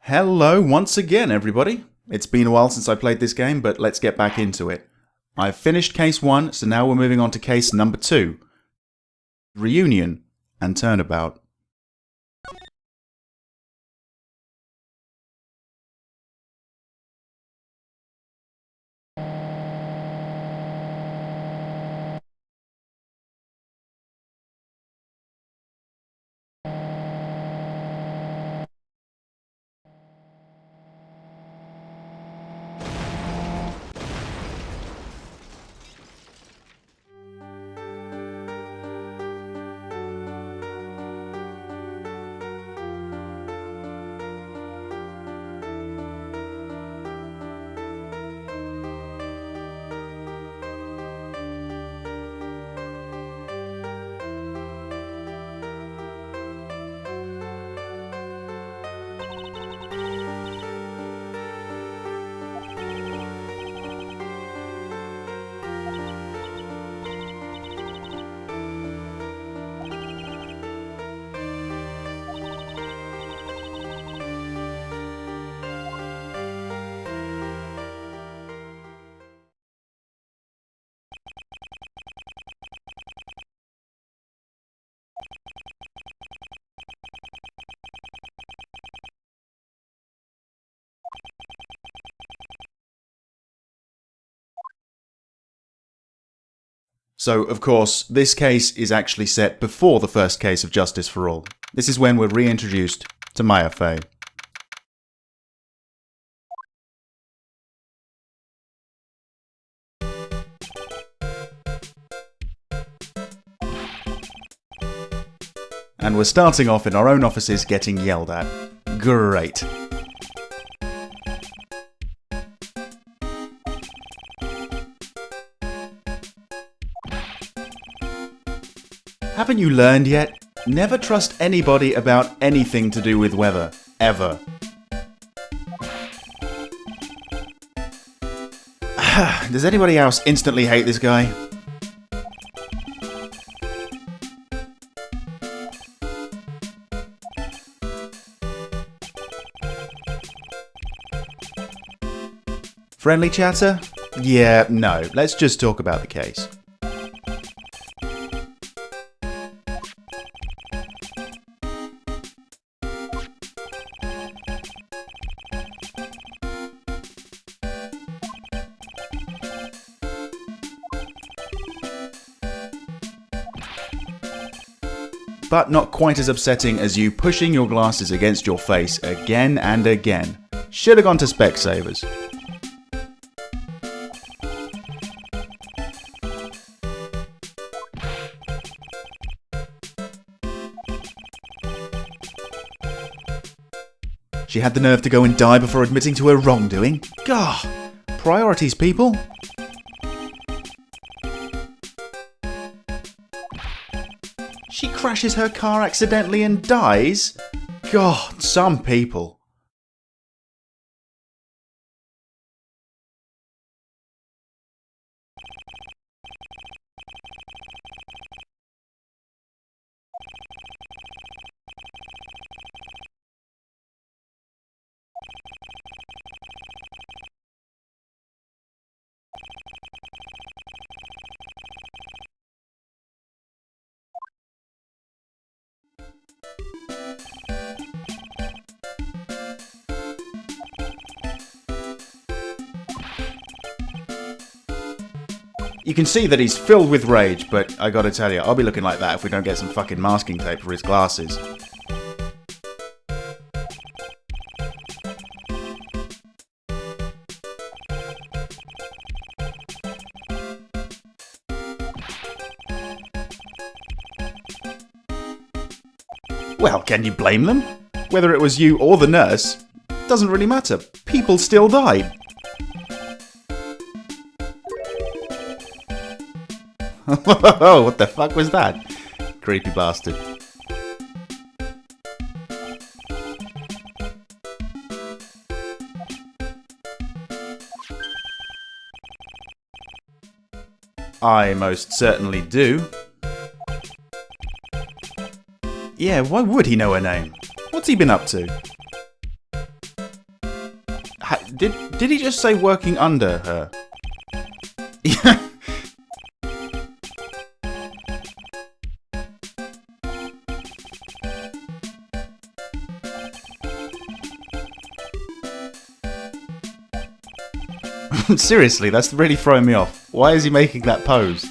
Hello once again, everybody. It's been a while since I played this game, but let's get back into it. I've finished case 1, so now we're moving on to case number 2. Reunion and Turnabout. So, of course, this case is actually set before the first case of Justice for All. This is when we're reintroduced to Maya Fay. And we're starting off in our own offices getting yelled at. Great. Haven't you learned yet? Never trust anybody about anything to do with weather. Ever. Does anybody else instantly hate this guy? Friendly chatter? Yeah, no. Let's just talk about the case. But not quite as upsetting as you pushing your glasses against your face again and again. Should have gone to Specsavers. She had the nerve to go and die before admitting to her wrongdoing. Gah! Priorities, people. She crashes her car accidentally and dies? God, some people. You can see that he's filled with rage, but I gotta tell you, I'll be looking like that if we don't get some fucking masking tape for his glasses. Well, can you blame them? Whether it was you or the nurse, doesn't really matter. People still died. What the fuck was that? Creepy bastard. I most certainly do. Yeah, why would he know her name? What What's he been up to? Did he just say working under her? Yeah. Seriously, that's really throwing me off. Why is he making that pose?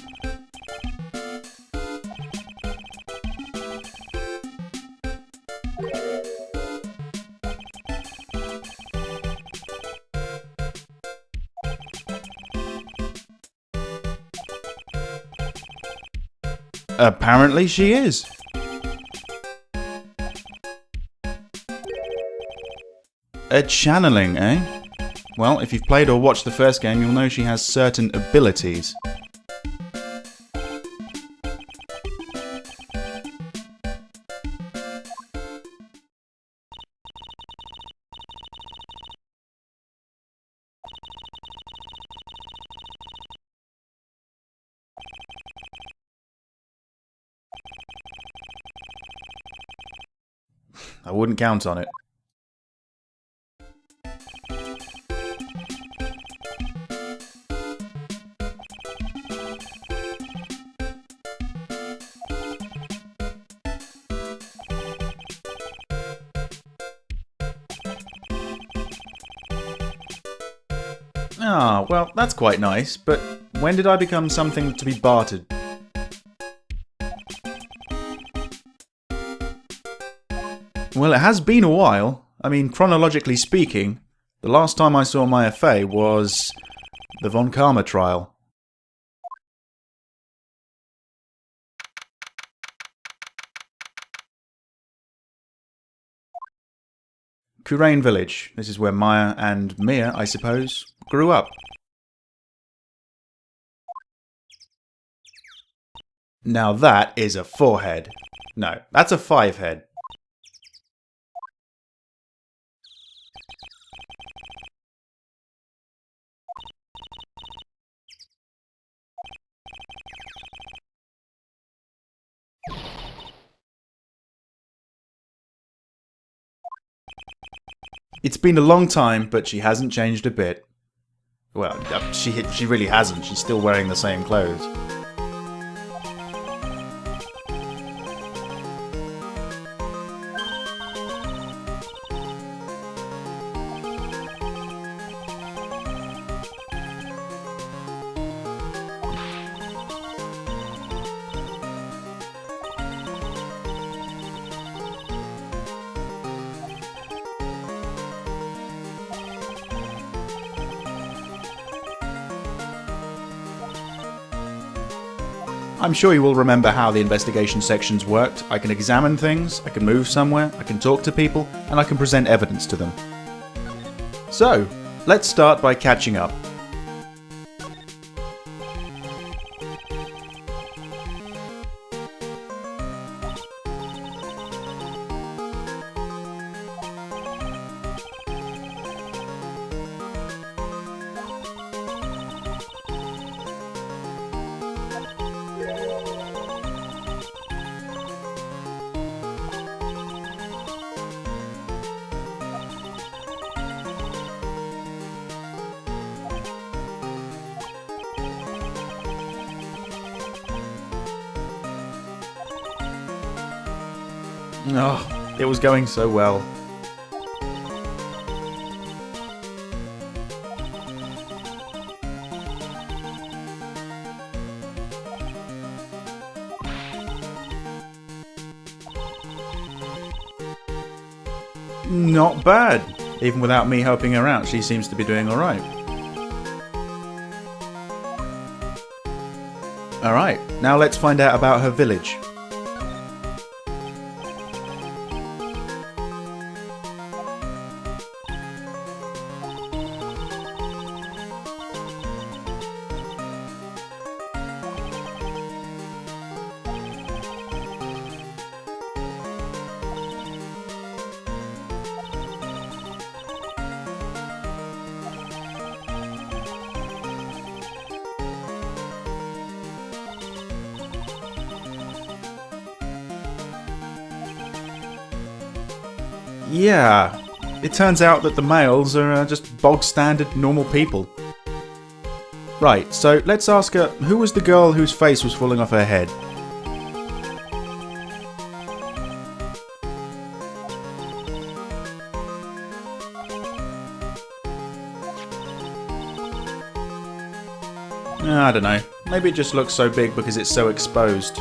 Apparently she is. A channeling, eh? Well, if you've played or watched the first game, you'll know she has certain abilities. I wouldn't count on it. Ah, well, that's quite nice, but when did I become something to be bartered? Well, it has been a while. I mean, chronologically speaking, the last time I saw Maya Fay was the Von Karma trial. Kurain village. This is where Maya and Mia, I suppose, grew up. Now that is a 4-head. No, that's a 5-head. It's been a long time, but she hasn't changed a bit. Well, she really hasn't. She's still wearing the same clothes. I'm sure you will remember how the investigation sections worked. I can examine things, I can move somewhere, I can talk to people, and I can present evidence to them. So, let's start by catching up. Oh, it was going so well. Not bad. Even without me helping her out, she seems to be doing alright. Alright, now let's find out about her village. Yeah, it turns out that the males are just bog-standard normal people. Right, so let's ask her, who was the girl whose face was falling off her head? I don't know. Maybe it just looks so big because it's so exposed.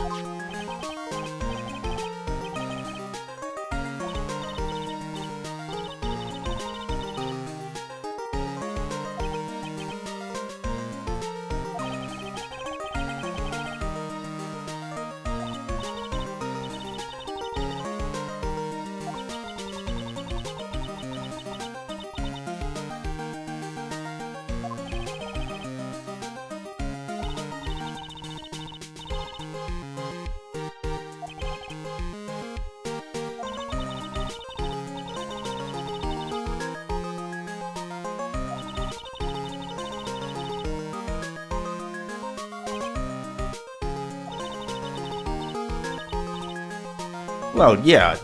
Well, yeah,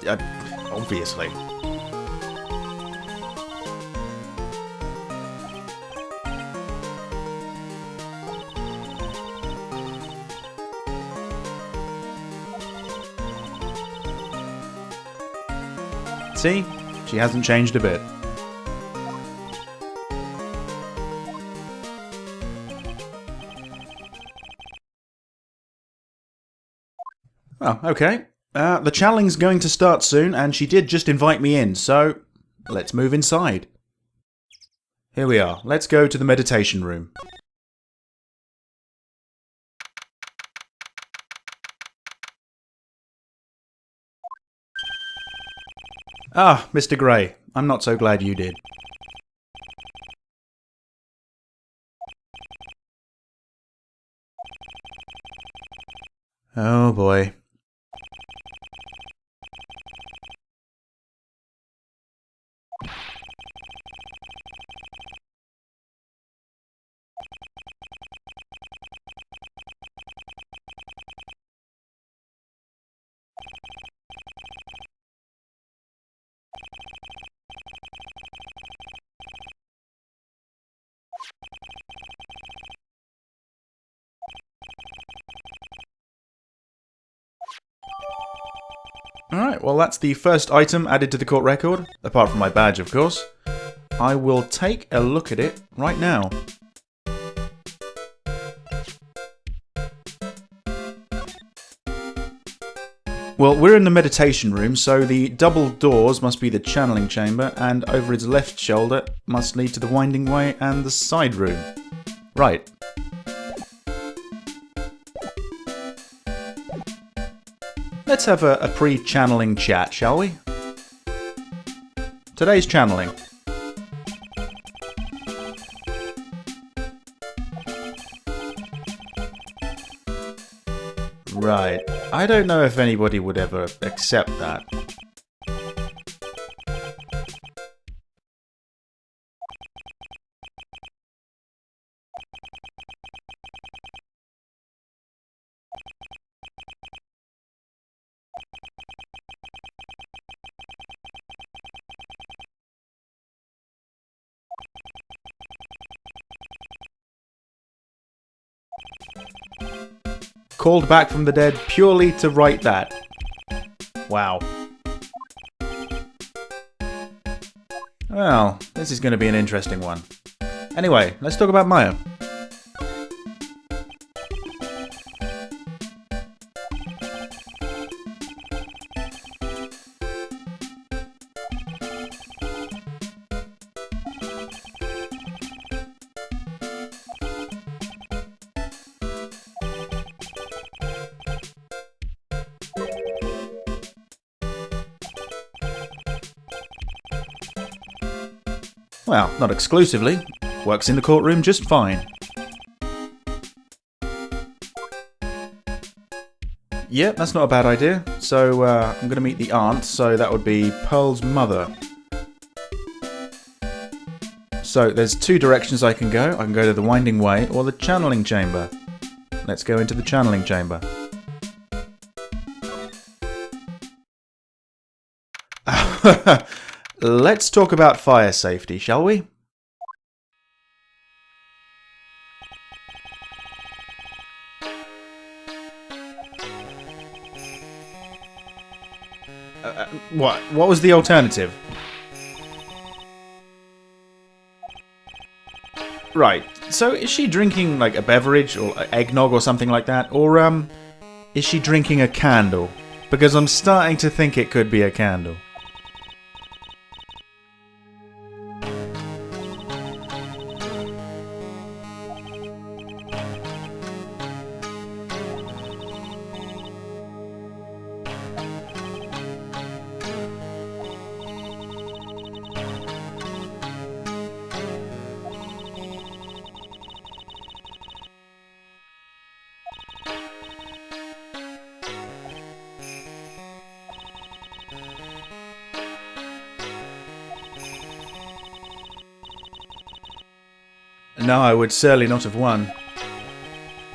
obviously. See? She hasn't changed a bit. Oh, okay. The challenging's going to start soon, and she did just invite me in, so let's move inside. Here we are. Let's go to the meditation room. Ah, Mr. Grey. I'm not so glad you did. Oh boy. Alright, well that's the first item added to the court record, apart from my badge of course. I will take a look at it right now. Well, we're in the meditation room, so the double doors must be the channeling chamber, and over its left shoulder must lead to the winding way and the side room. Right. Let's have a pre-channeling chat, shall we? Today's channeling. Right. I don't know if anybody would ever accept that. Called back from the dead purely to write that. Wow. Well, this is going to be an interesting one. Anyway, let's talk about Maya. Well, not exclusively. Works in the courtroom just fine. Yep, that's not a bad idea. So, I'm going to meet the aunt, so that would be Pearl's mother. So, there's two directions I can go. I can go to the winding way or the channeling chamber. Let's go into the channeling chamber. Let's talk about fire safety, shall we? What? What was the alternative? Right, so is she drinking like a beverage or eggnog or something like that? Or, is she drinking a candle? Because I'm starting to think it could be a candle. No, I would certainly not have won.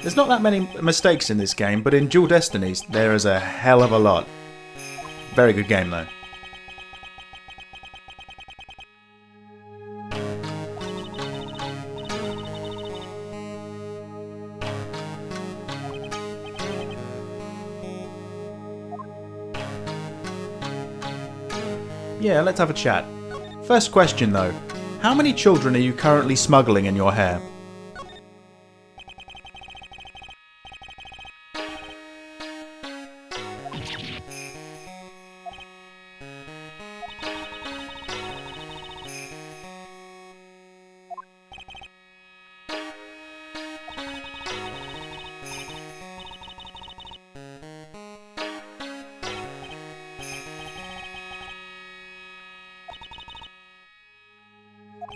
There's not that many mistakes in this game, but in Dual Destinies, there is a hell of a lot. Very good game, though. Yeah, let's have a chat. First question, though. How many children are you currently smuggling in your hair?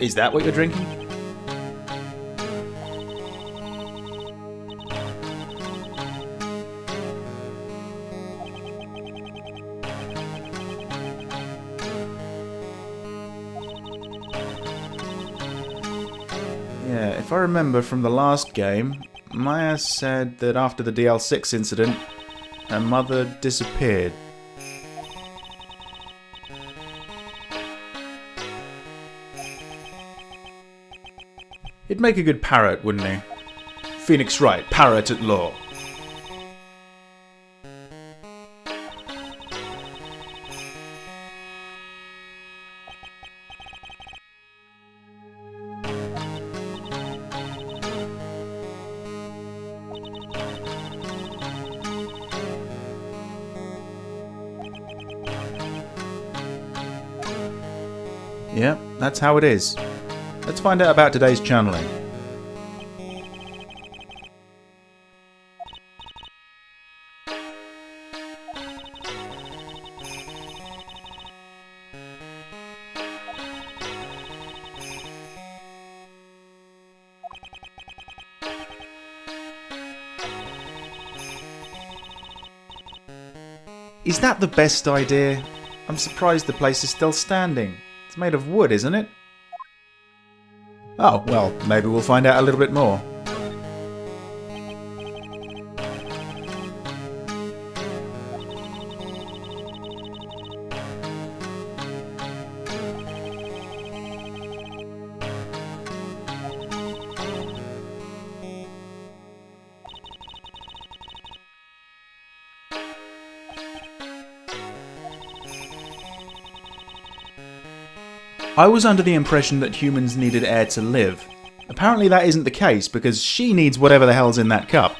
Is that what you're drinking? Yeah, if I remember from the last game, Maya said that after the DL6 incident, her mother disappeared. He'd make a good parrot, wouldn't he? Phoenix Wright, parrot at law. Yeah, that's how it is. Let's find out about today's channeling. Is that the best idea? I'm surprised the place is still standing. It's made of wood, isn't it? Oh, well, maybe we'll find out a little bit more. I was under the impression that humans needed air to live. Apparently that isn't the case, because she needs whatever the hell's in that cup.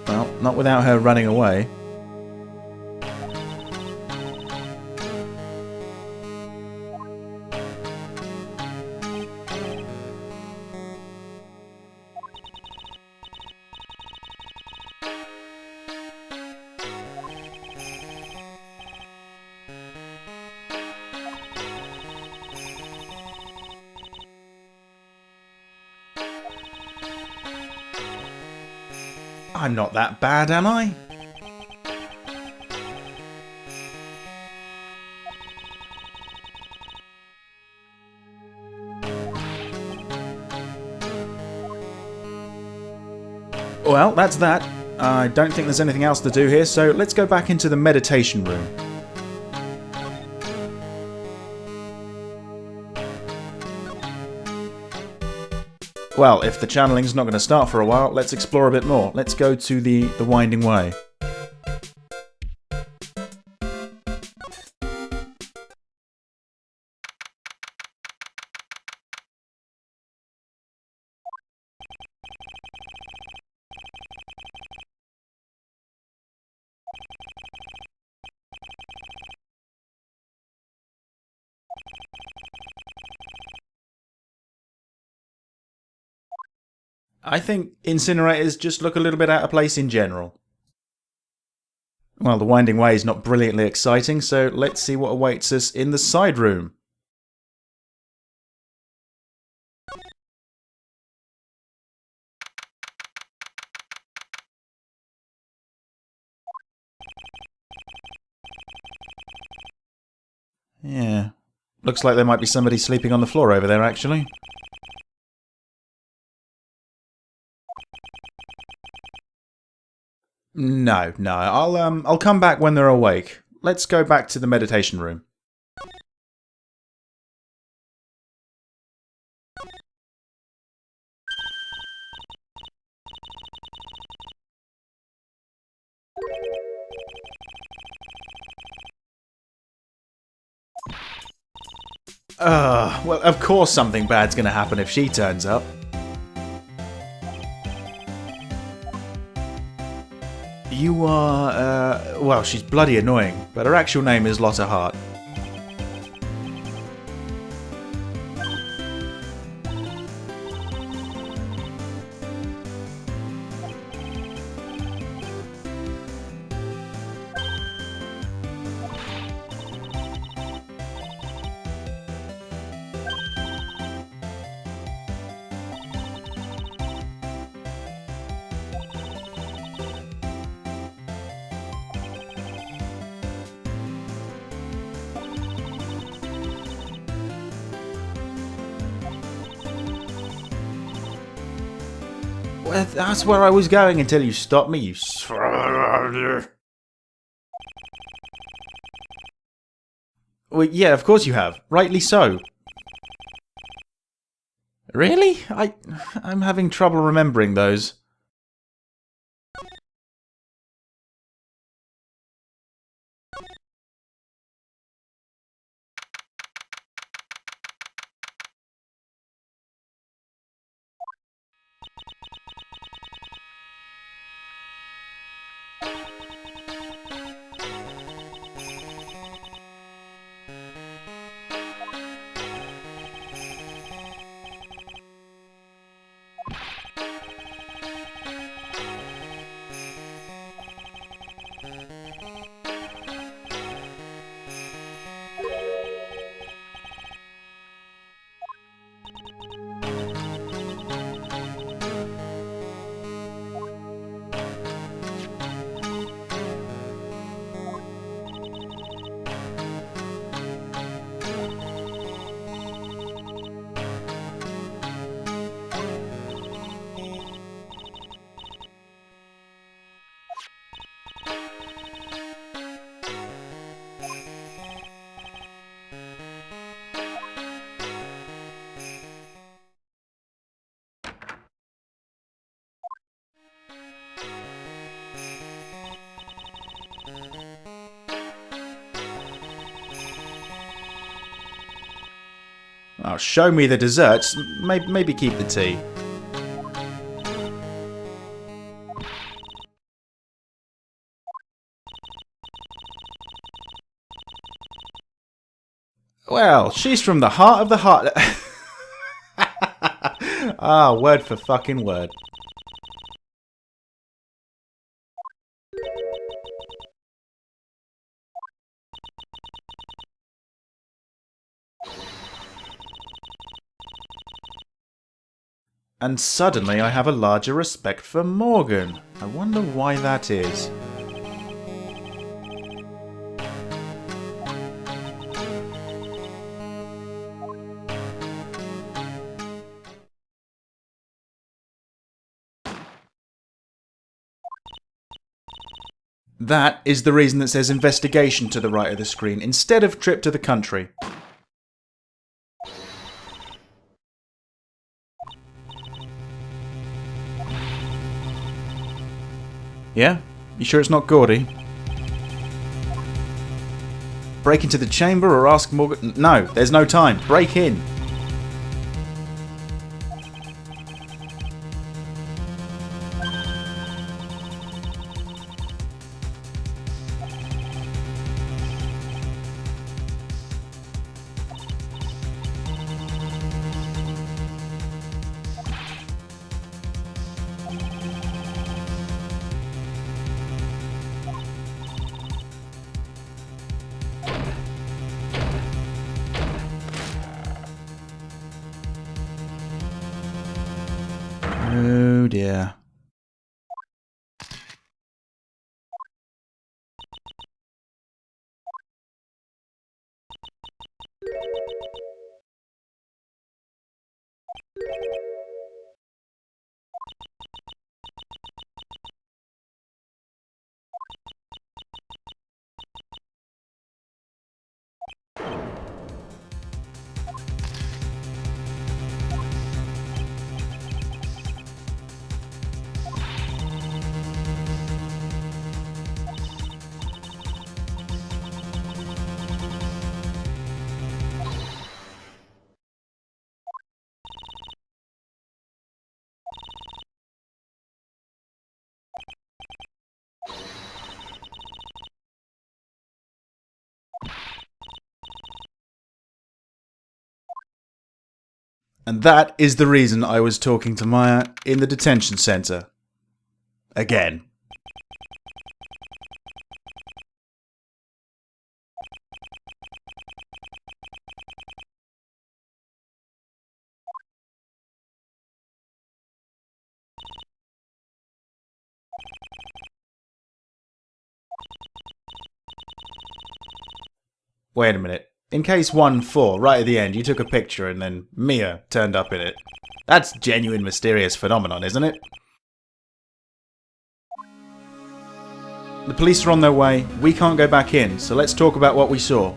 Well, not without her running away. I'm not that bad, am I? Well, that's that. I don't think there's anything else to do here, so let's go back into the meditation room. Well, if the channeling's not going to start for a while, let's explore a bit more. Let's go to the Winding Way. I think incinerators just look a little bit out of place in general. Well, the Winding Way is not brilliantly exciting, so let's see what awaits us in the side room. Yeah. Looks like there might be somebody sleeping on the floor over there, actually. No, I'll come back when they're awake. Let's go back to the meditation room. Well, of course something bad's gonna happen if she turns up. You are, well, she's bloody annoying, but her actual name is Lotta Hart. Well, that's where I was going until you stopped me, you... Well, yeah, of course you have. Rightly so. Really? I'm having trouble remembering those. Oh, show me the desserts. Maybe keep the tea. Well, she's from the heart of the heart. Ah, word for fucking word. And suddenly I have a larger respect for Morgan. I wonder why that is. That is the reason that says investigation to the right of the screen instead of trip to the country. Yeah? You sure it's not gaudy? Break into the chamber or ask Morgan... No, there's no time. Break in. Oh dear. And that is the reason I was talking to Maya in the detention center. Again. Wait a minute. In case 1-4, right at the end, you took a picture and then Mia turned up in it. That's genuine mysterious phenomenon, isn't it? The police are on their way, we can't go back in, so let's talk about what we saw.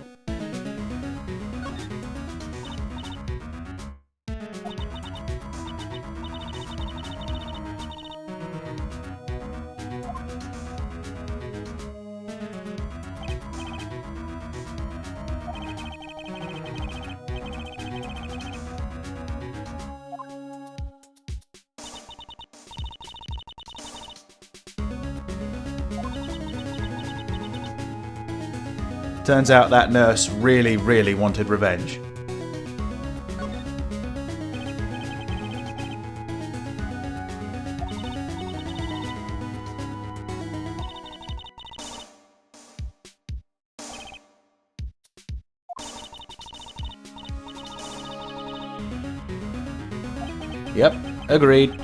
Turns out that nurse really, really wanted revenge. Yep, agreed.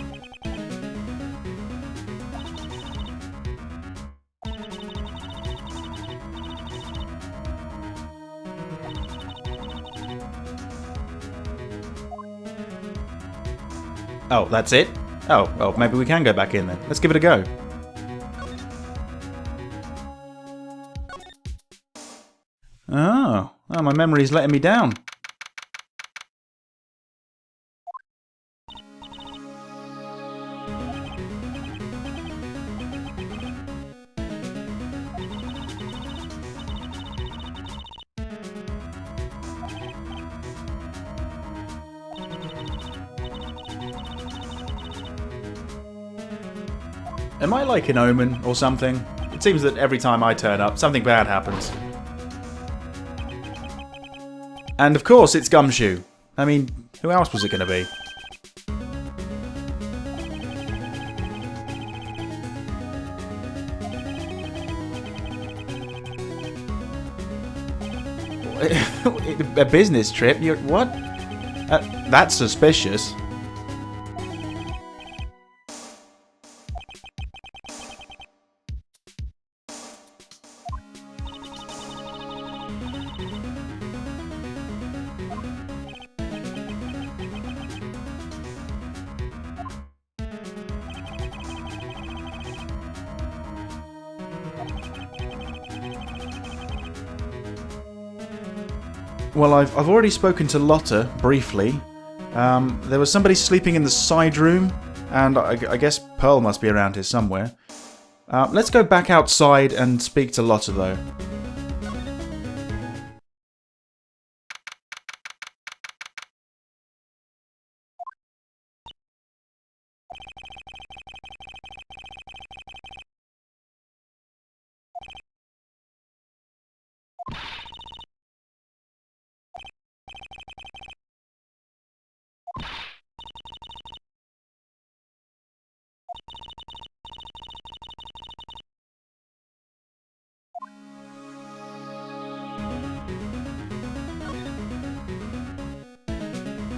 Oh, that's it? Oh, well, maybe we can go back in then. Let's give it a go. Oh, my memory's letting me down. Am I like an omen or something? It seems that every time I turn up, something bad happens. And of course it's Gumshoe. I mean, who else was it going to be? A business trip? What? That's suspicious. Well, I've already spoken to Lotta, briefly. There was somebody sleeping in the side room, and I guess Pearl must be around here somewhere. Let's go back outside and speak to Lotta, though.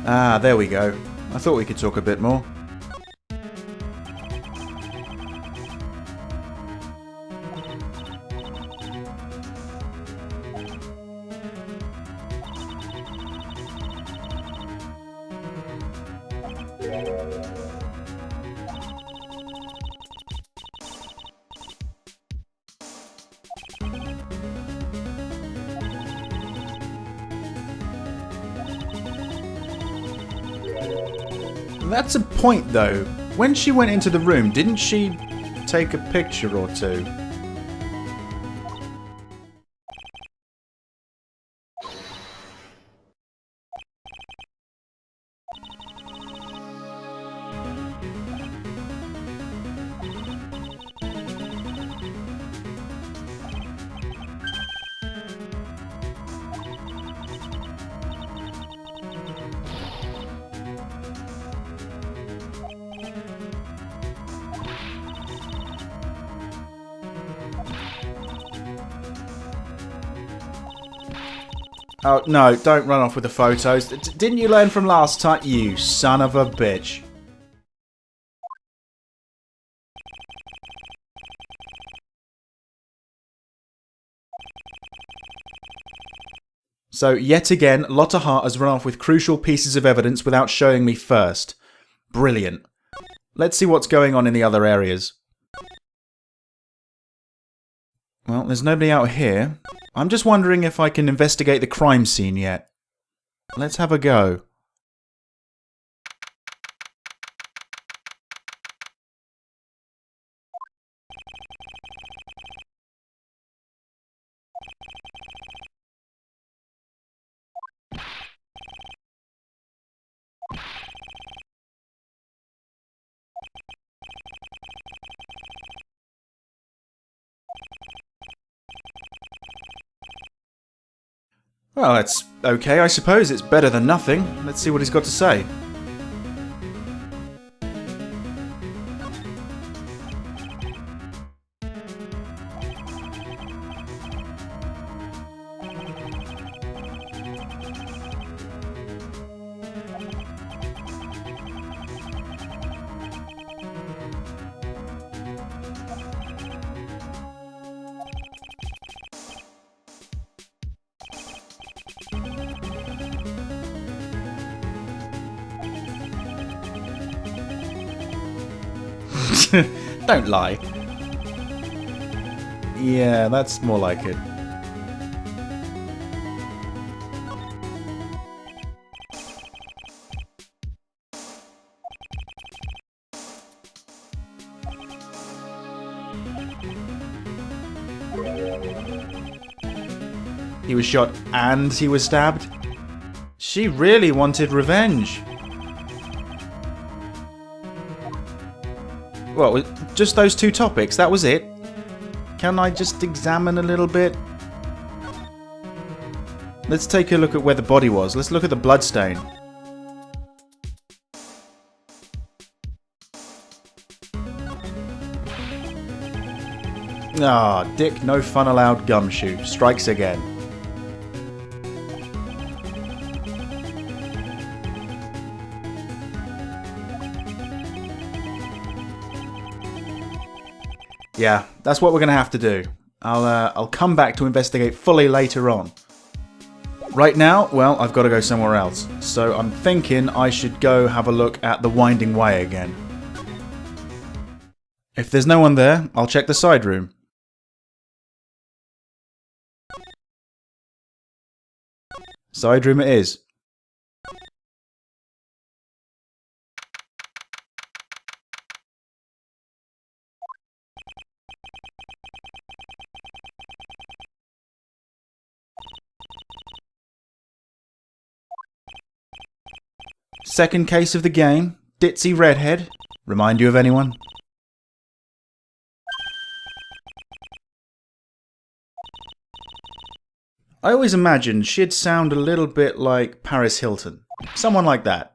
Ah, there we go. I thought we could talk a bit more. That's a point, though. When she went into the room, didn't she take a picture or two? Oh, no, don't run off with the photos. Didn't you learn from last time? You son of a bitch. So, yet again, Lotta Hart has run off with crucial pieces of evidence without showing me first. Brilliant. Let's see what's going on in the other areas. Well, there's nobody out here. I'm just wondering if I can investigate the crime scene yet. Let's have a go. Well, that's okay, I suppose. It's better than nothing. Let's see what he's got to say. Don't lie. Yeah, that's more like it. He was shot and he was stabbed? She really wanted revenge. Well, just those two topics, that was it? Can I just examine a little bit? Let's take a look at where the body was. Let's look at the bloodstain. Ah, Dick, no fun allowed. Gumshoe strikes again. Yeah, that's what we're going to have to do. I'll come back to investigate fully later on. Right now, well, I've got to go somewhere else. So I'm thinking I should go have a look at the Winding Way again. If there's no one there, I'll check the side room. Side room it is. Second case of the game. Ditzy redhead. Remind you of anyone? I always imagined she'd sound a little bit like Paris Hilton. Someone like that.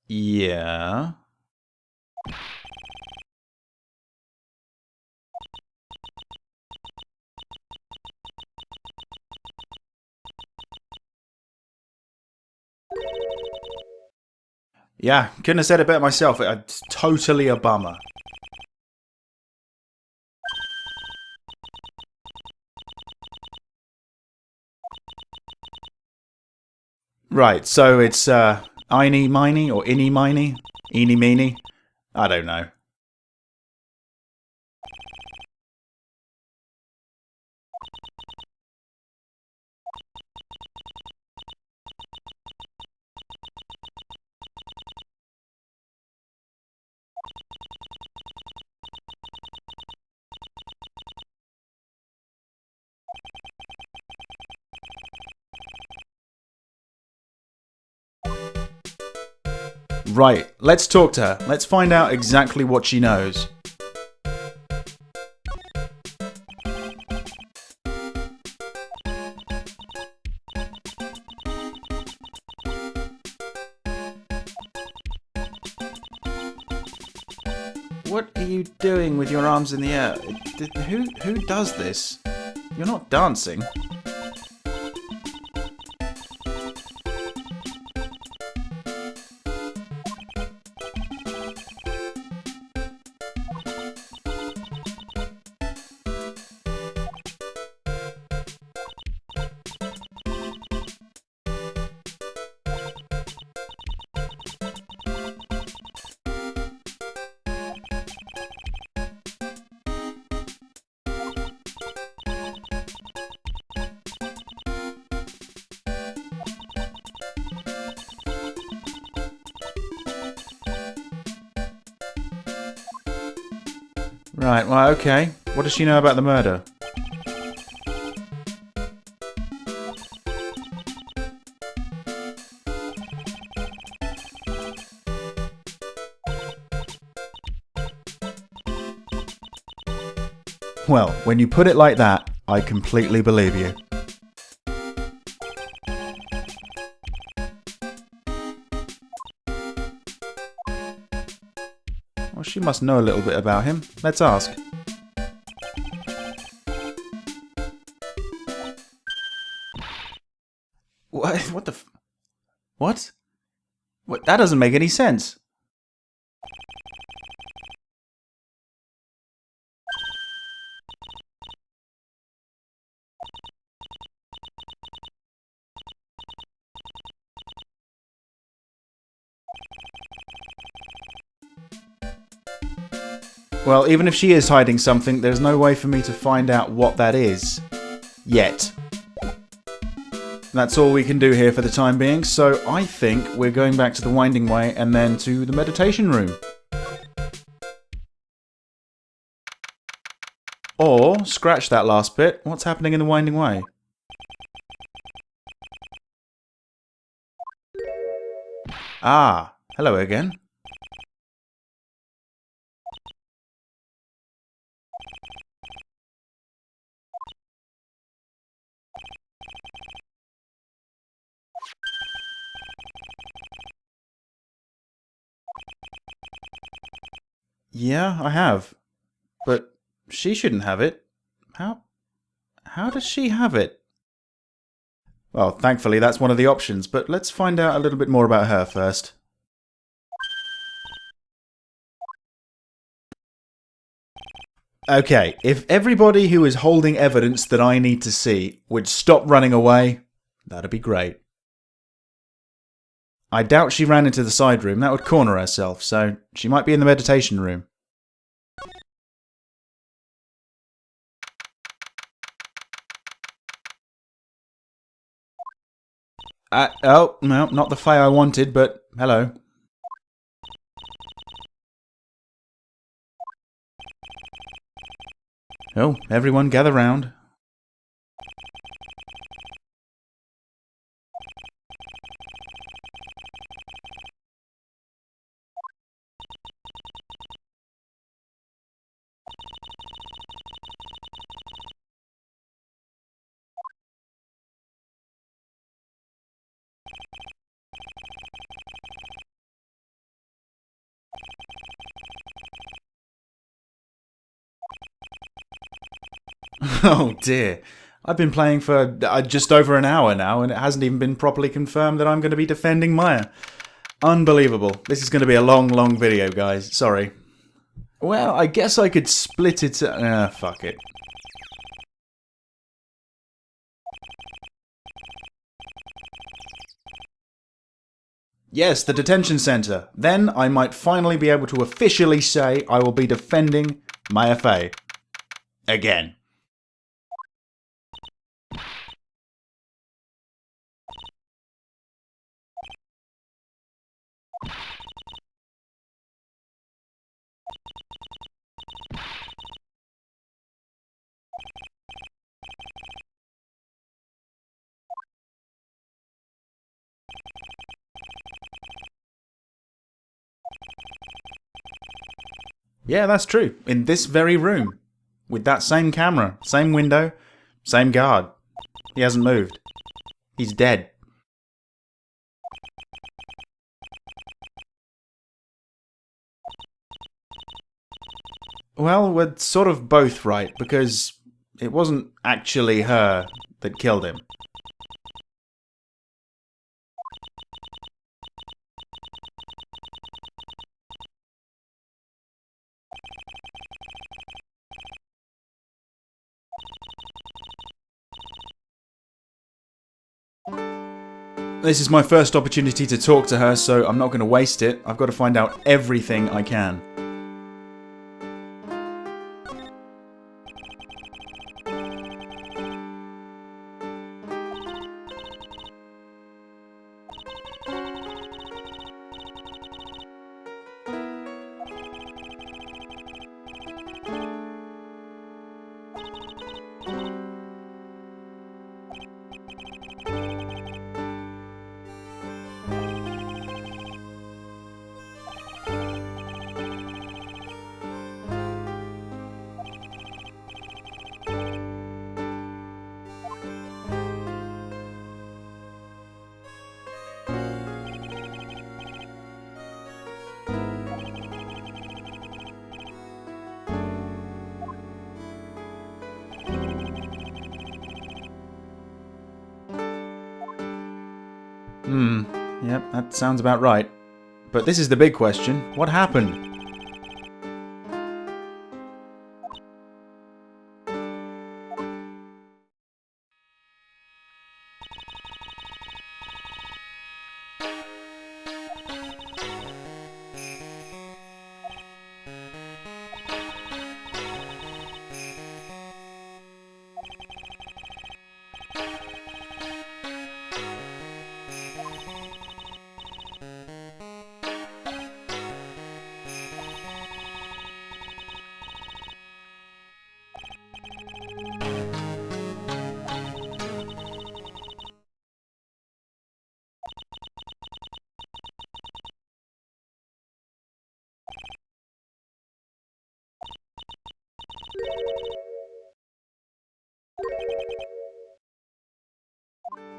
Yeah. Yeah, couldn't have said it better myself. It's totally a bummer. Right, so it's Einy Miny or Inny Miny? Eeny Meeny? I don't know. Right, let's talk to her. Let's find out exactly what she knows. What are you doing with your arms in the air? Who does this? You're not dancing. Right, well, okay. What does she know about the murder? Well, when you put it like that, I completely believe you. Well, she must know a little bit about him. Let's ask. What the What? What? That doesn't make any sense. Well, even if she is hiding something, there's no way for me to find out what that is. Yet. That's all we can do here for the time being, so I think we're going back to the Winding Way and then to the meditation room. Or, scratch that last bit, what's happening in the Winding Way? Ah, hello again. Yeah, I have. But she shouldn't have it. How does she have it? Well, thankfully that's one of the options, but let's find out a little bit more about her first. Okay, if everybody who is holding evidence that I need to see would stop running away, that'd be great. I doubt she ran into the side room. That would corner herself, so she might be in the meditation room. Oh, no, not the Fay I wanted, but hello. Oh, everyone gather round. Oh dear. I've been playing for just over an hour now, and it hasn't even been properly confirmed that I'm going to be defending Maya. Unbelievable. This is going to be a long, long video, guys. Sorry. Well, I guess I could split it. Fuck it. Yes, the detention center. Then I might finally be able to officially say I will be defending Maya Fay. Again. Yeah, that's true. In this very room. With that same camera, same window, same guard. He hasn't moved. He's dead. Well, we're sort of both right, because it wasn't actually her that killed him. This is my first opportunity to talk to her, so I'm not going to waste it. I've got to find out everything I can. Yep, that sounds about right. But this is the big question. What happened?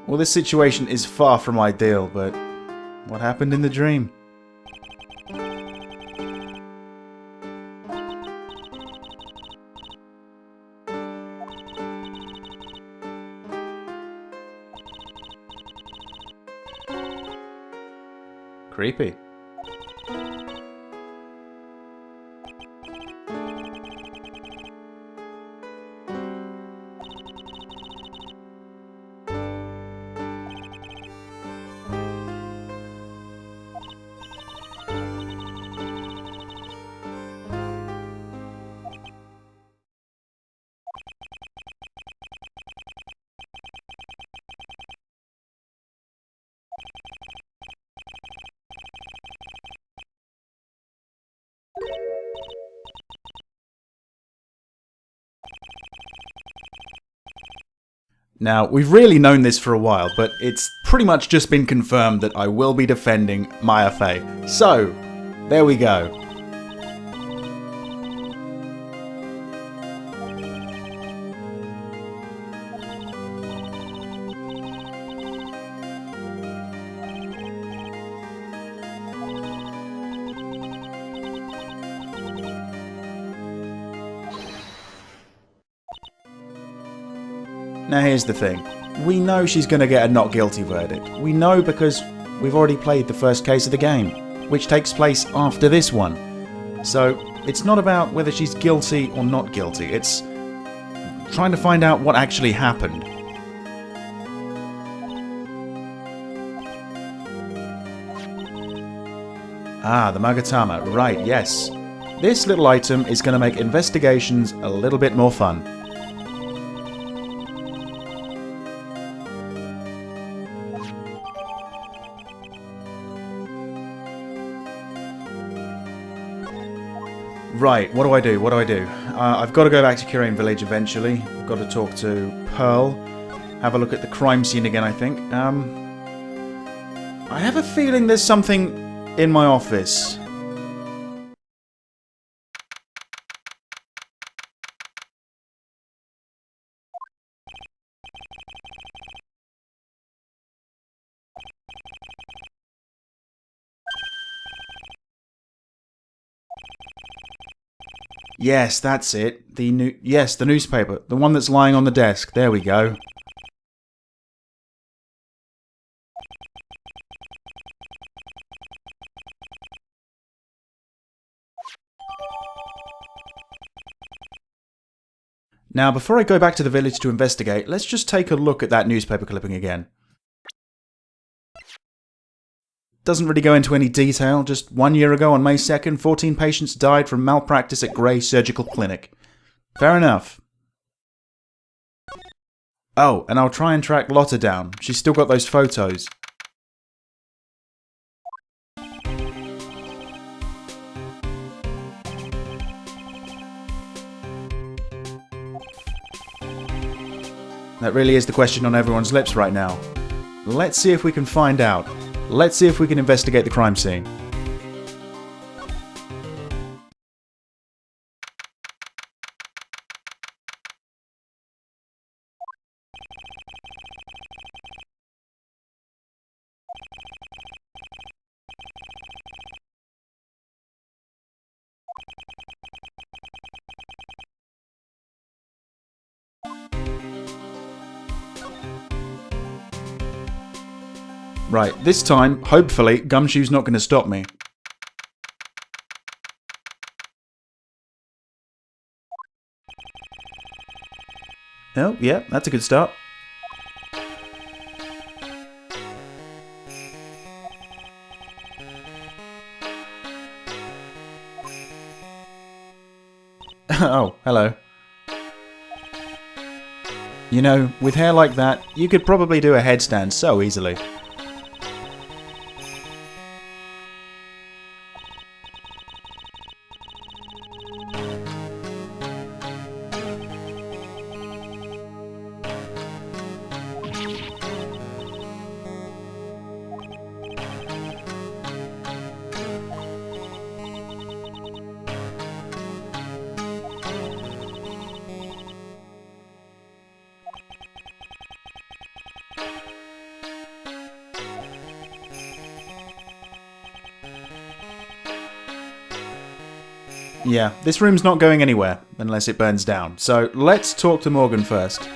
Well, this situation is far from ideal, but what happened in the dream? Creepy. Now, we've really known this for a while, but it's pretty much just been confirmed that I will be defending Maya Fay. So, there we go. Now here's the thing, we know she's going to get a not guilty verdict. We know because we've already played the first case of the game, which takes place after this one. So it's not about whether she's guilty or not guilty, it's trying to find out what actually happened. Ah, the Magatama, right, yes. This little item is going to make investigations a little bit more fun. Right, what do I do? What do I do? I've got to go back to Kurain village eventually. I've got to talk to Pearl. Have a look at the crime scene again, I think. I have a feeling there's something in my office. Yes, that's it. The newspaper. The one that's lying on the desk. There we go. Now, before I go back to the village to investigate, let's just take a look at that newspaper clipping again. Doesn't really go into any detail, just 1 year ago on May 2nd, 14 patients died from malpractice at Grey Surgical Clinic. Fair enough. Oh, and I'll try and track Lotta down. She's still got those photos. That really is the question on everyone's lips right now. Let's see if we can find out. Let's see if we can investigate the crime scene. Right, this time, hopefully, Gumshoe's not going to stop me. Oh, yeah, that's a good start. Oh, hello. You know, with hair like that, you could probably do a headstand so easily. Yeah, this room's not going anywhere, unless it burns down. So let's talk to Morgan first.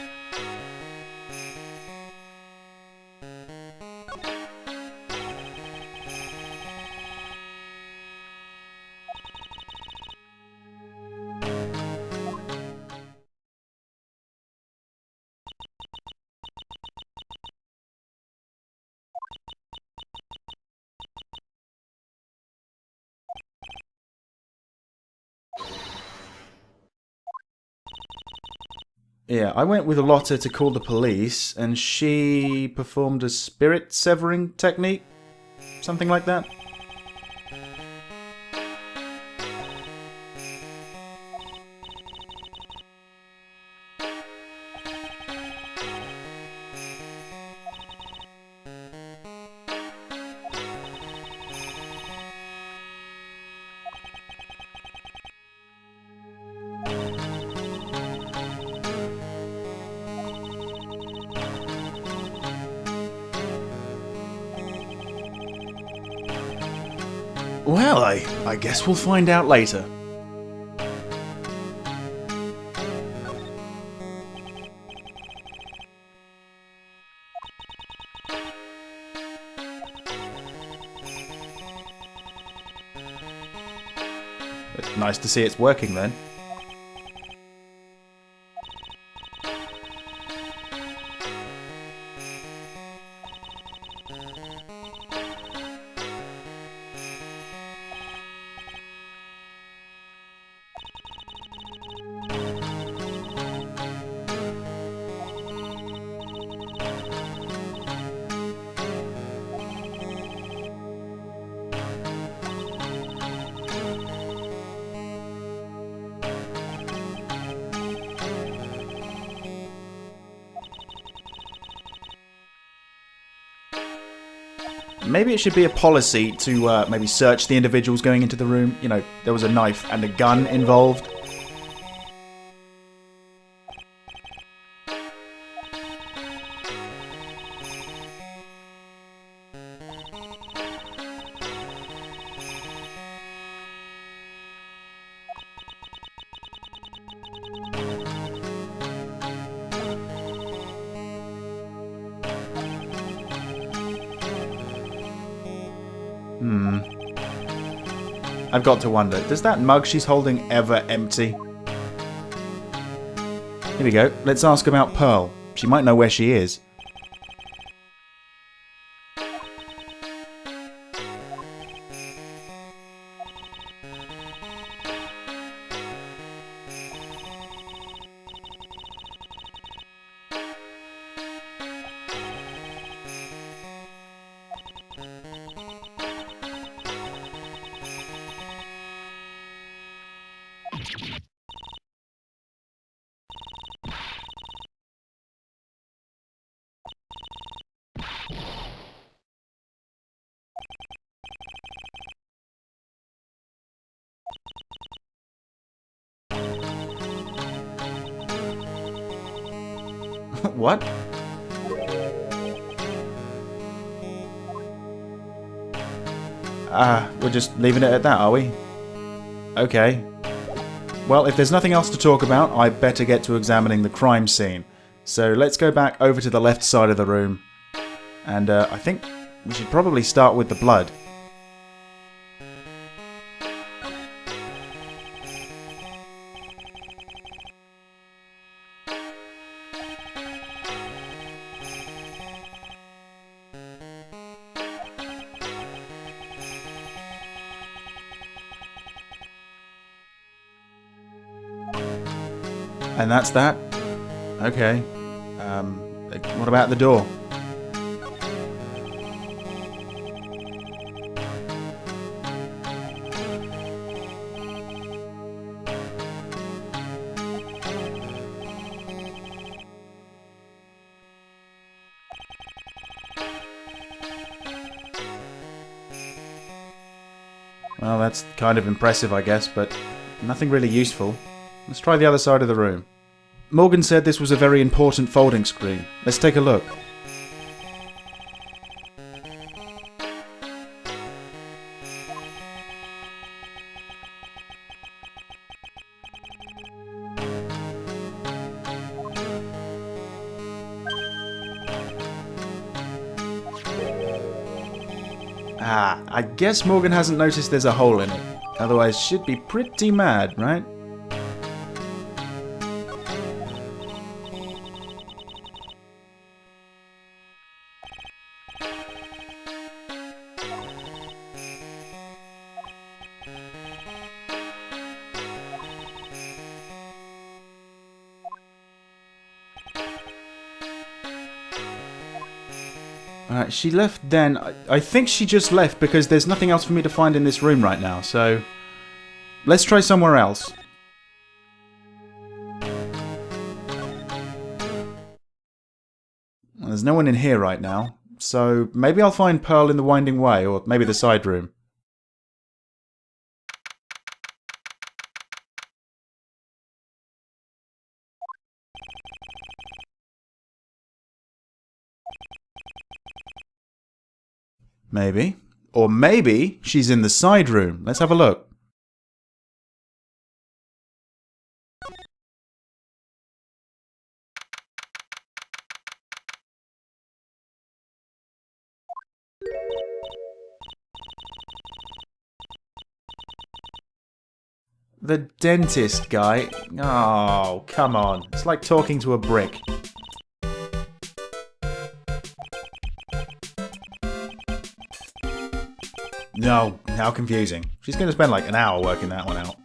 Yeah, I went with Lotta to call the police, and she performed a spirit severing technique? Something like that? Well, I guess we'll find out later. It's nice to see it's working then. Maybe it should be a policy to maybe search the individuals going into the room. You know, there was a knife and a gun involved. I've got to wonder, does that mug she's holding ever empty? Here we go. Let's ask about Pearl. She might know where she is. What? We're just leaving it at that, are we? Okay. Well, if there's nothing else to talk about, I better get to examining the crime scene. So let's go back over to the left side of the room. And I think we should probably start with the blood. And that's that? Okay. What about the door? Well, that's kind of impressive, I guess, but nothing really useful. Let's try the other side of the room. Morgan said this was a very important folding screen. Let's take a look. I guess Morgan hasn't noticed there's a hole in it. Otherwise, she'd be pretty mad, right? She left then. I think she just left because there's nothing else for me to find in this room right now, so let's try somewhere else. Well, there's no one in here right now, so maybe I'll find Pearl in the Winding Way, or maybe the side room. Maybe. Or maybe she's in the side room. Let's have a look. The dentist guy? Oh, come on. It's like talking to a brick. No, how confusing. She's going to spend like an hour working that one out.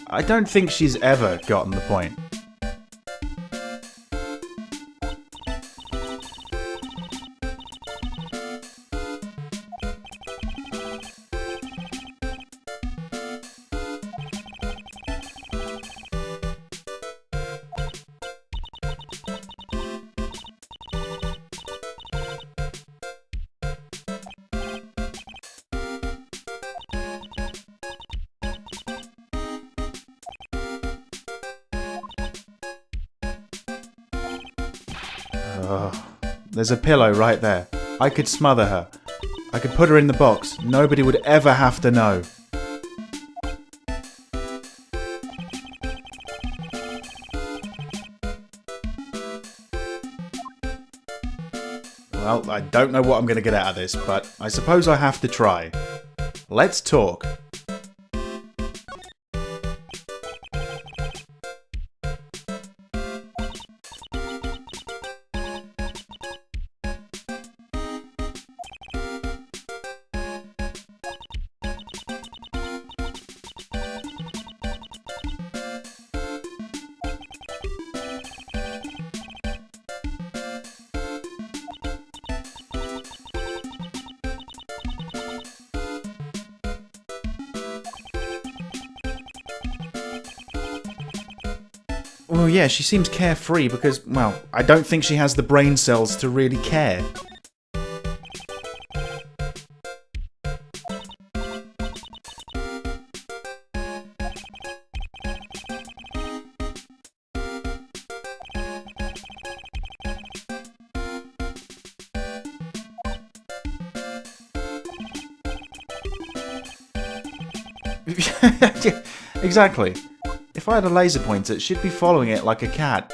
I don't think she's ever gotten the point. There's a pillow right there. I could smother her. I could put her in the box. Nobody would ever have to know. Well, I don't know what I'm going to get out of this, but I suppose I have to try. Let's talk. Well, yeah, she seems carefree because, well, I don't think she has the brain cells to really care. Exactly. If I had a laser pointer, she'd be following it like a cat.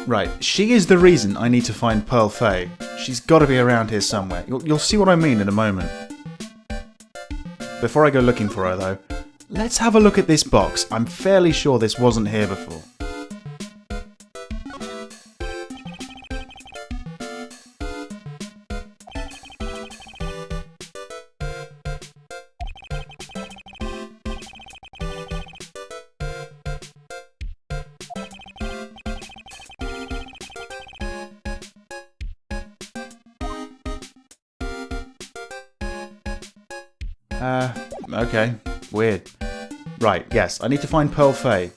Right, she is the reason I need to find Pearl Fay. She's got to be around here somewhere. You'll see what I mean in a moment. Before I go looking for her, though, let's have a look at this box. I'm fairly sure this wasn't here before. Okay. Weird. Right, yes, I need to find Pearl Fay.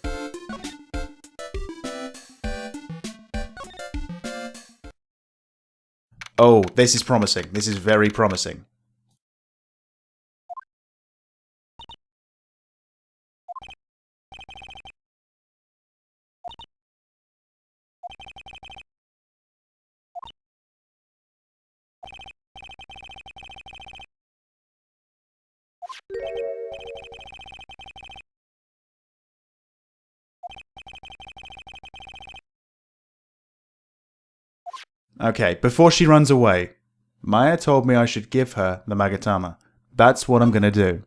Oh, this is promising. This is very promising. Okay, before she runs away, Maya told me I should give her the Magatama. That's what I'm gonna do.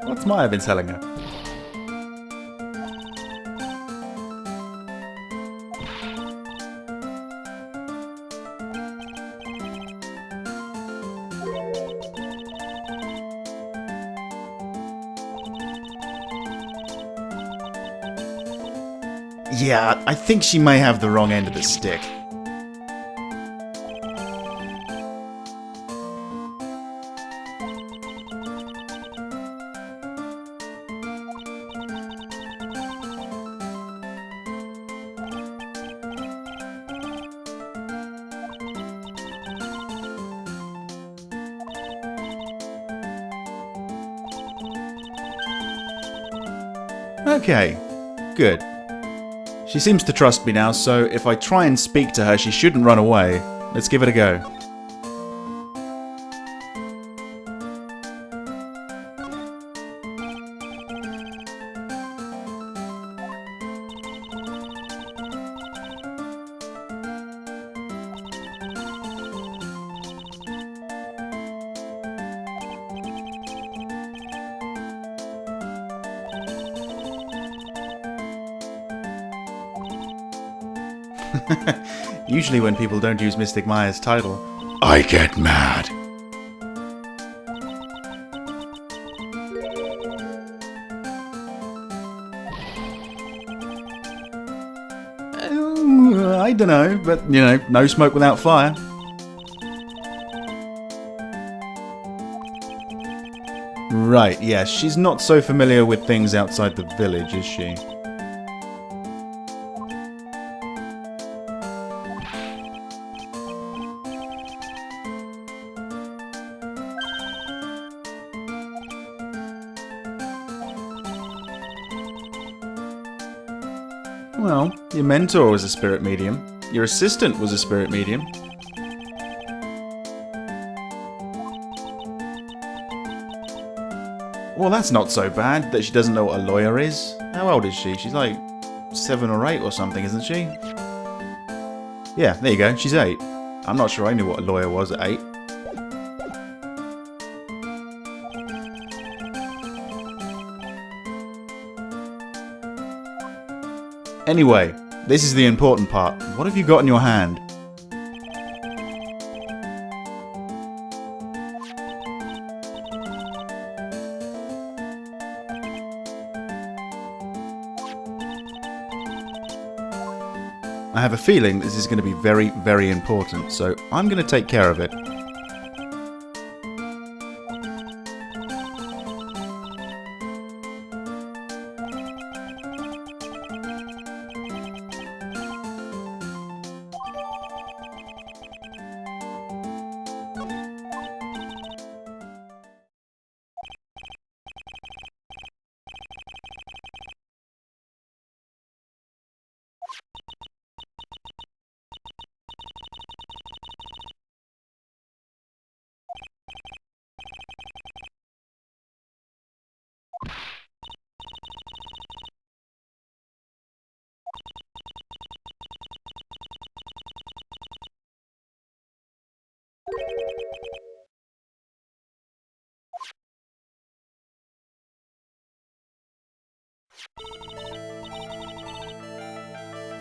What's Maya been telling her? Yeah, I think she may have the wrong end of the stick. Okay, good. She seems to trust me now, so if I try and speak to her, she shouldn't run away. Let's give it a go. Usually when people don't use Mystic Maya's title, I get mad. I don't know, but you know, no smoke without fire. Right, yes, she's not so familiar with things outside the village, is she? Well, your mentor was a spirit medium. Your assistant was a spirit medium. Well, that's not so bad that she doesn't know what a lawyer is. How old is she? She's like 7 or 8 or something, isn't she? Yeah, there you go. She's 8. I'm not sure I knew what a lawyer was at 8. Anyway, this is the important part. What have you got in your hand? I have a feeling this is going to be very, very important, so I'm going to take care of it.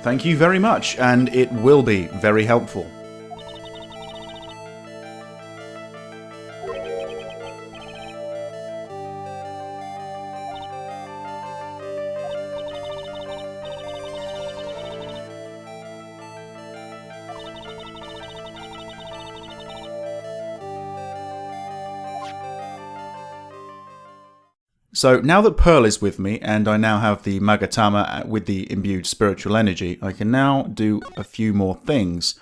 Thank you very much, and it will be very helpful. So now that Pearl is with me, and I now have the Magatama with the imbued spiritual energy, I can now do a few more things.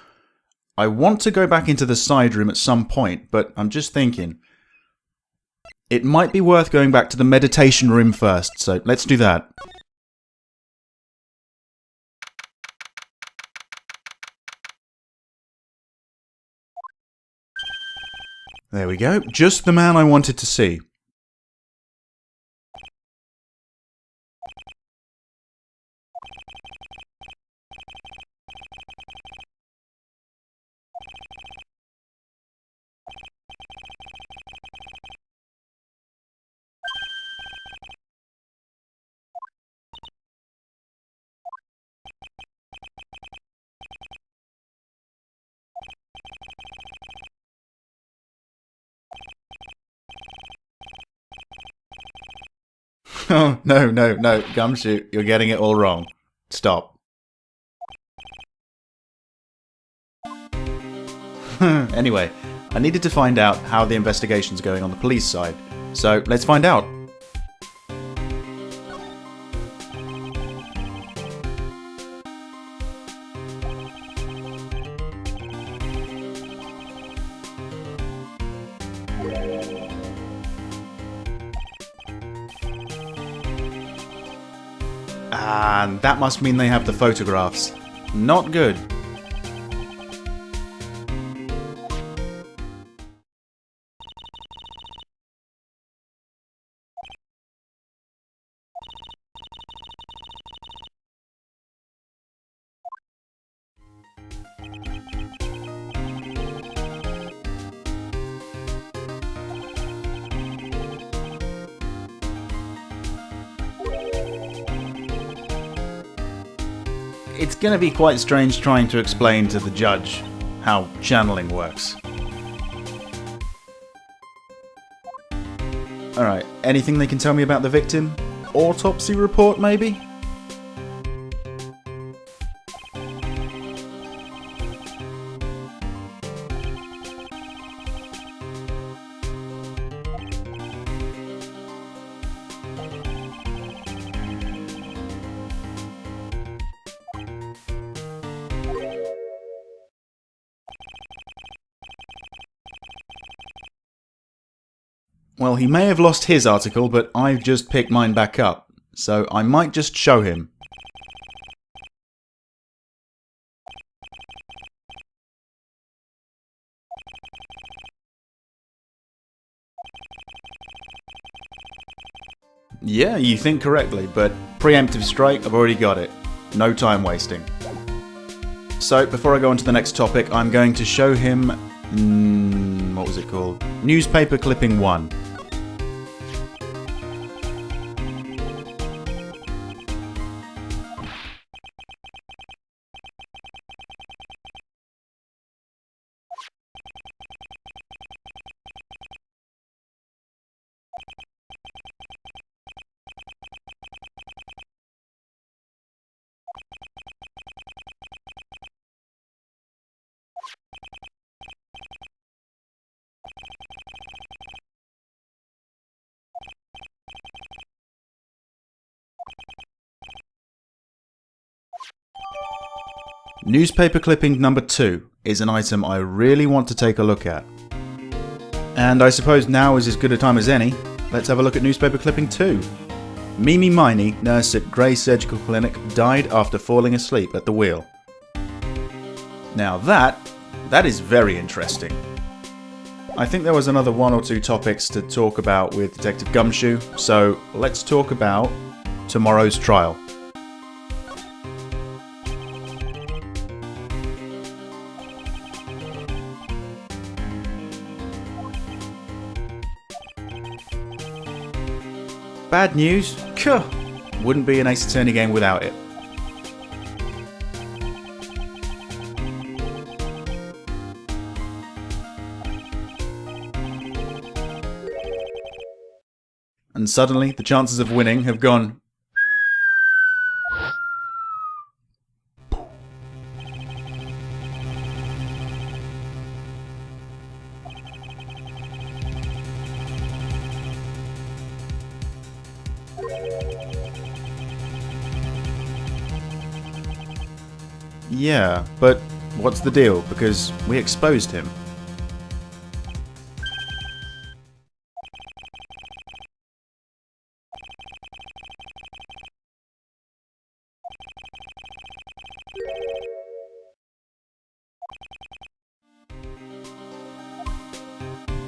I want to go back into the side room at some point, but I'm just thinking, it might be worth going back to the meditation room first, so let's do that. There we go, just the man I wanted to see. Oh, no, Gumshoe, you're getting it all wrong. Stop. Anyway, I needed to find out how the investigation's going on the police side, so let's find out. And that must mean they have the photographs. Not good. It's gonna be quite strange trying to explain to the judge how channeling works. Alright, anything they can tell me about the victim? Autopsy report, maybe? Well, he may have lost his article, but I've just picked mine back up, so I might just show him. Yeah, you think correctly, but preemptive strike, I've already got it. No time wasting. So, before I go on to the next topic, I'm going to show him... what was it called? Newspaper clipping 1. Newspaper clipping number 2 is an item I really want to take a look at. And I suppose now is as good a time as any. Let's have a look at newspaper clipping 2. Mimi Miney, nurse at Grey Surgical Clinic, died after falling asleep at the wheel. Now that is very interesting. I think there was another 1 or 2 topics to talk about with Detective Gumshoe, so let's talk about tomorrow's trial. Bad news? Kuh! Wouldn't be an Ace Attorney game without it. And suddenly, the chances of winning have gone... Yeah, but what's the deal? Because we exposed him.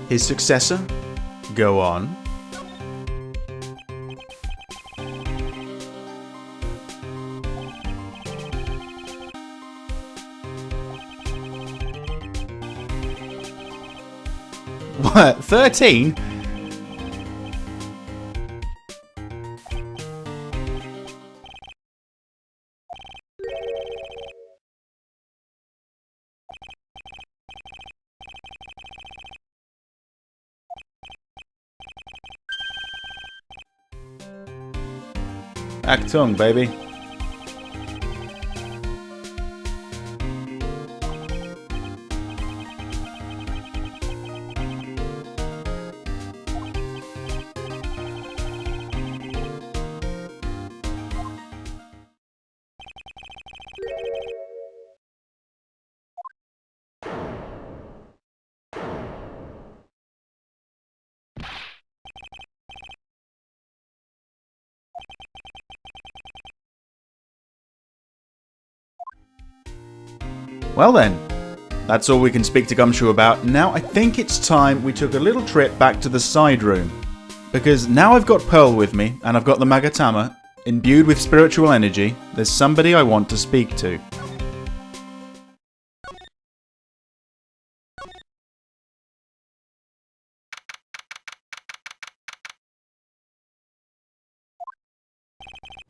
His successor? Go on. What? 13? Achtung, baby. Well then, that's all we can speak to Gumshoe about. Now I think it's time we took a little trip back to the side room. Because now I've got Pearl with me, and I've got the Magatama, imbued with spiritual energy, there's somebody I want to speak to.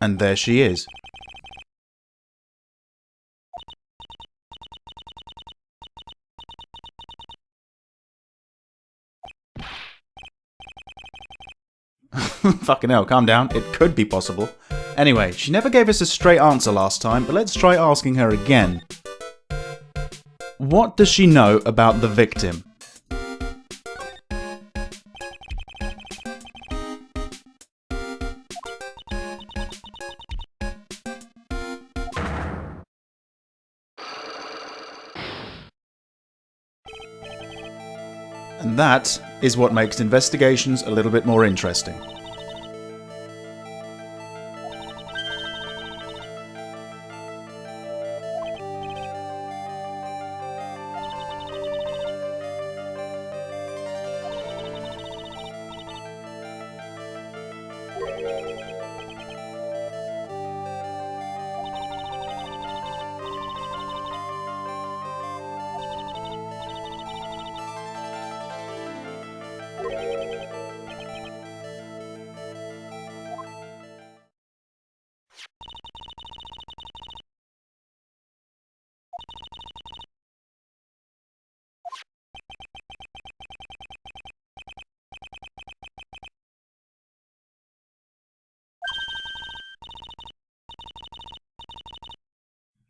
And there she is. Fucking hell, calm down. It could be possible. Anyway, she never gave us a straight answer last time, but let's try asking her again. What does she know about the victim? And that is what makes investigations a little bit more interesting.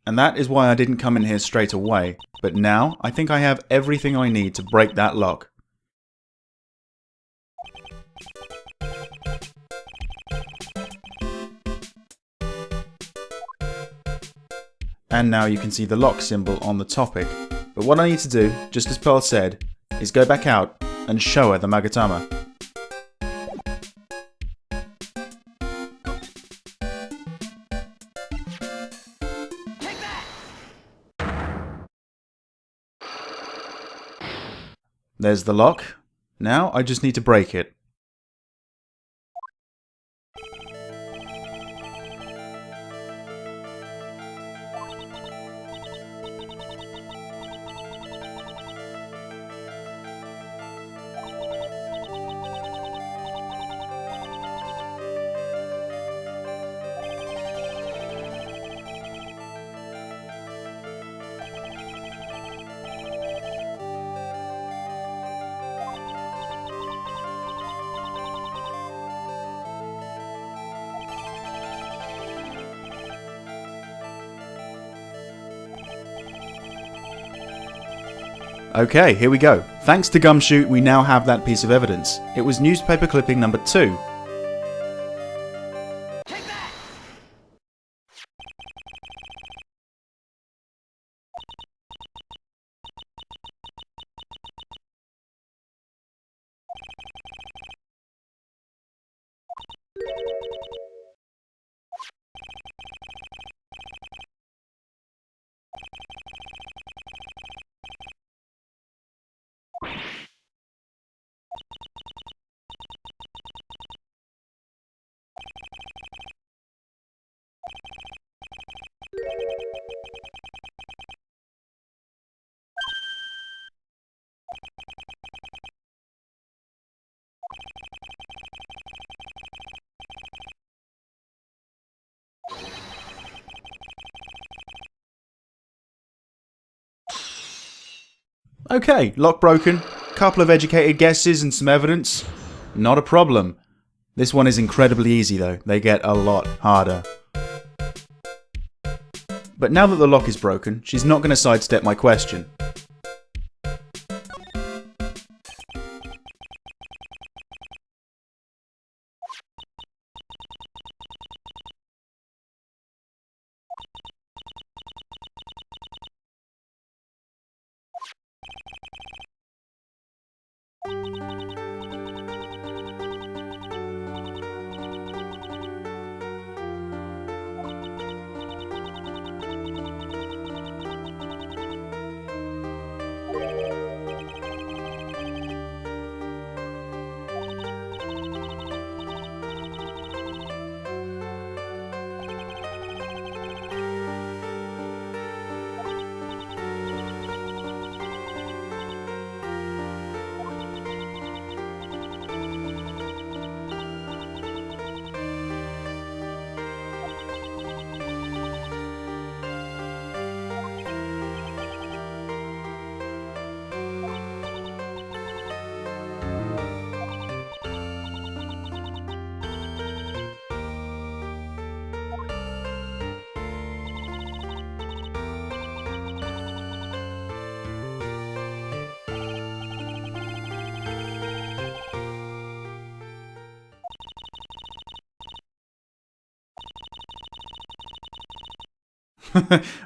And that is why I didn't come in here straight away, but now I think I have everything I need to break that lock. And now you can see the lock symbol on the topic. But what I need to do, just as Pearl said, is go back out and show her the Magatama. There's the lock. Now I just need to break it. Okay, here we go. Thanks to Gumshoe, we now have that piece of evidence. It was newspaper clipping number 2. Okay, lock broken. Couple of educated guesses and some evidence. Not a problem. This one is incredibly easy though. They get a lot harder. But now that the lock is broken, she's not going to sidestep my question.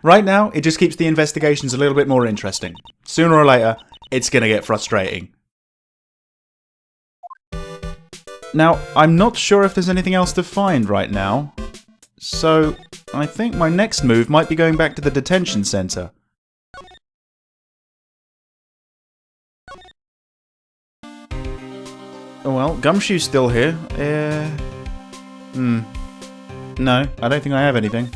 Right now, it just keeps the investigations a little bit more interesting. Sooner or later, it's gonna get frustrating. Now, I'm not sure if there's anything else to find right now, so I think my next move might be going back to the detention center. Well, Gumshoe's still here. No, I don't think I have anything.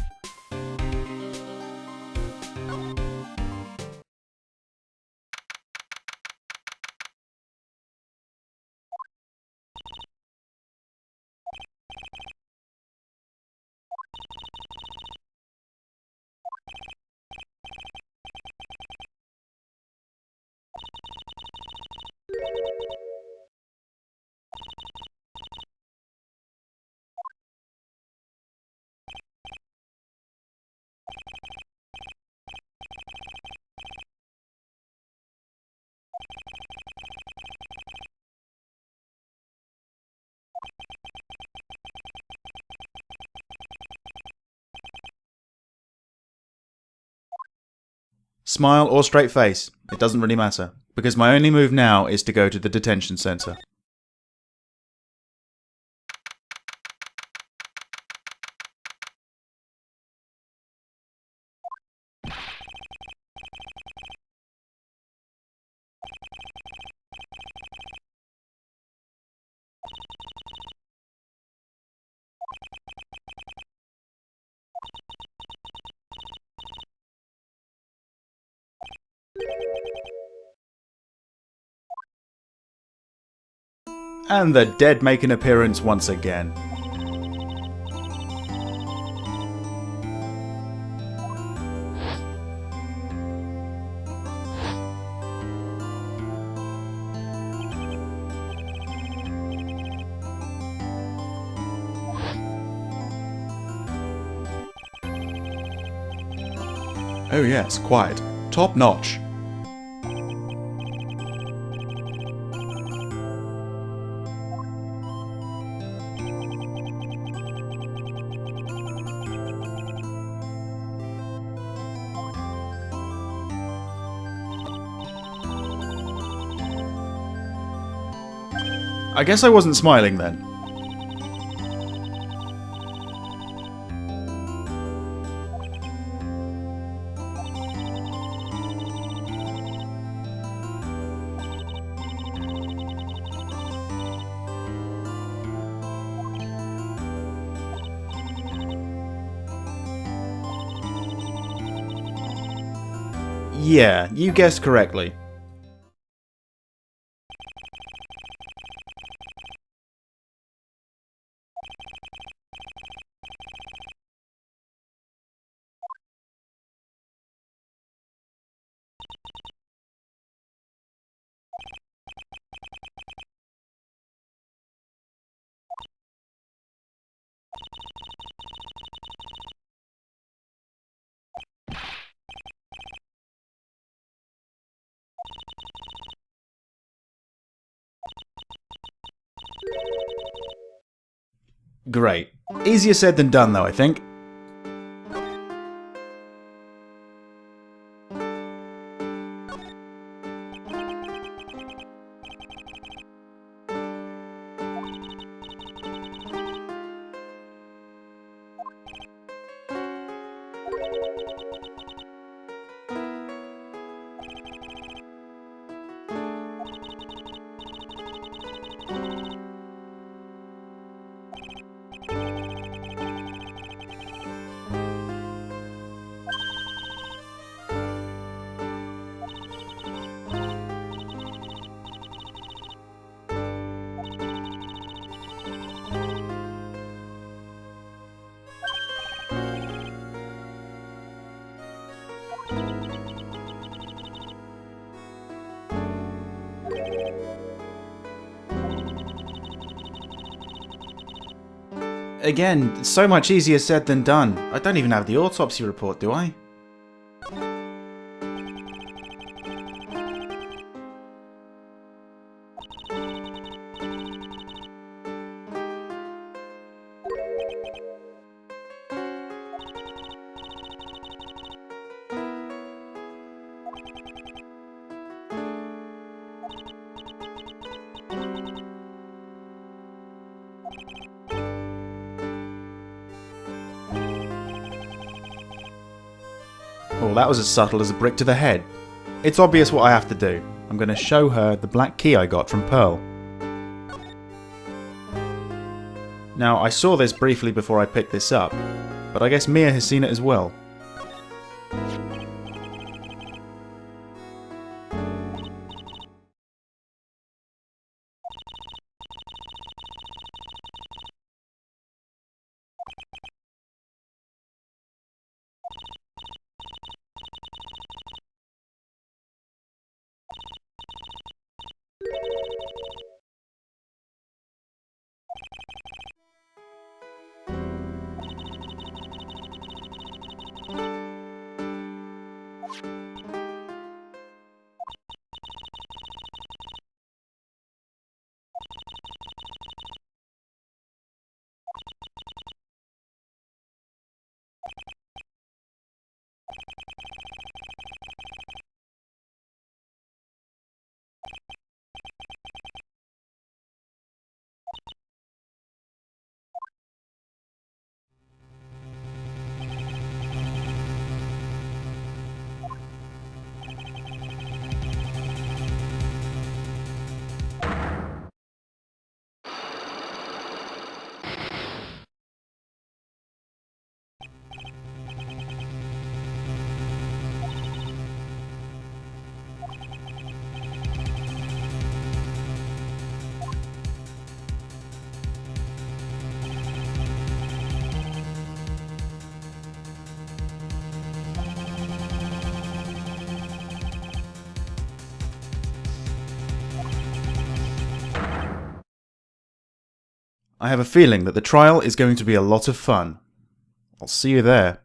Smile or straight face, it doesn't really matter, because my only move now is to go to the detention center. And the dead make an appearance once again. Oh yes, quiet. Top notch. I guess I wasn't smiling then. Yeah, you guessed correctly. Great. Easier said than done though, I think. Again, so much easier said than done. I don't even have the autopsy report, do I? Well, that was as subtle as a brick to the head. It's obvious what I have to do. I'm going to show her the black key I got from Pearl. Now, I saw this briefly before I picked this up, but I guess Mia has seen it as well. I have a feeling that the trial is going to be a lot of fun. I'll see you there.